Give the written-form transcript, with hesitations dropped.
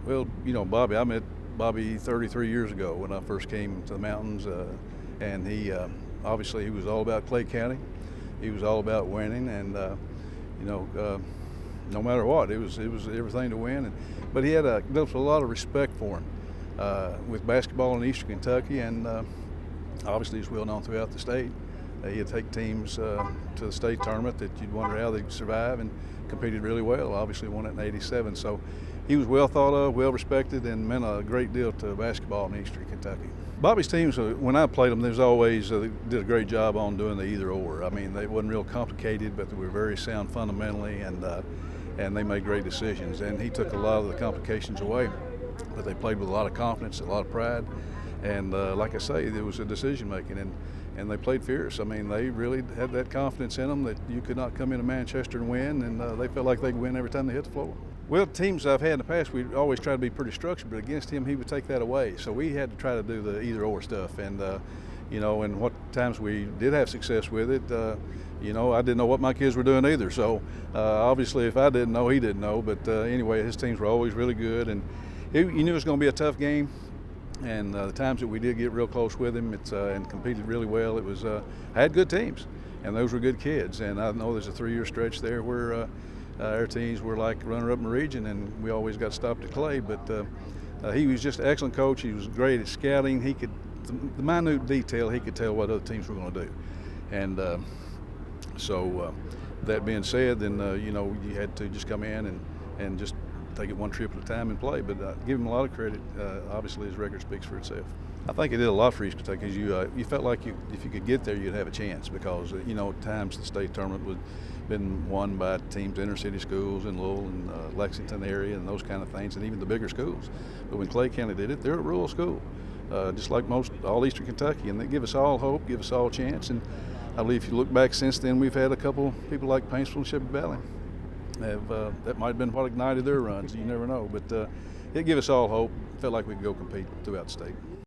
Well, Bobby, I met Bobby 33 years ago when I first came to the mountains, and he was all about Clay County. He was all about winning, and no matter what, it was everything to win. But he had developed a lot of respect for him with basketball in Eastern Kentucky, and obviously he's well known throughout the state. He'd take teams to the state tournament that you'd wonder how they'd survive, and competed really well. Obviously won it in '87. So he was well thought of, well respected, and meant a great deal to basketball in Eastern Kentucky. Bobby's teams, when I played them, there's always they did a great job on doing the either or. I mean, they wasn't real complicated, but they were very sound fundamentally, and they made great decisions. And he took a lot of the complications away, but they played with a lot of confidence, a lot of pride, and like I say, there was a decision making, and they played fierce. I mean, they really had that confidence in them that you could not come into Manchester and win, and they felt like they could win every time they hit the floor. Well, teams I've had in the past, we always try to be pretty structured, but against him, he would take that away. So we had to try to do the either-or stuff, and and what times we did have success with it, I didn't know what my kids were doing either. So obviously, if I didn't know, he didn't know. But anyway, his teams were always really good, and you knew it was going to be a tough game. And the times that we did get real close with him, and competed really well, it was I had good teams, and those were good kids. And I know there's a 3-year stretch there where our teams were like runner-up in the region, and we always got stopped at Clay. But he was just an excellent coach. He was great at scouting. He could, the minute detail, he could tell what other teams were going to do. And so that being said, then you had to just come in and just take it one trip at a time and play. But give him a lot of credit. Obviously, his record speaks for itself. I think it did a lot for East Kentucky because you felt like if you could get there, you'd have a chance because at times the state tournament would been won by teams, inner city schools in Louisville and Lexington area and those kind of things, and even the bigger schools. But when Clay County did it, they're a rural school, just like all Eastern Kentucky, and they give us all hope, give us all a chance. And I believe if you look back since then, we've had a couple people like Paintsville and Shepherd Valley. That might have been what ignited their runs. You never know, but it gave us all hope. Felt like we could go compete throughout the state.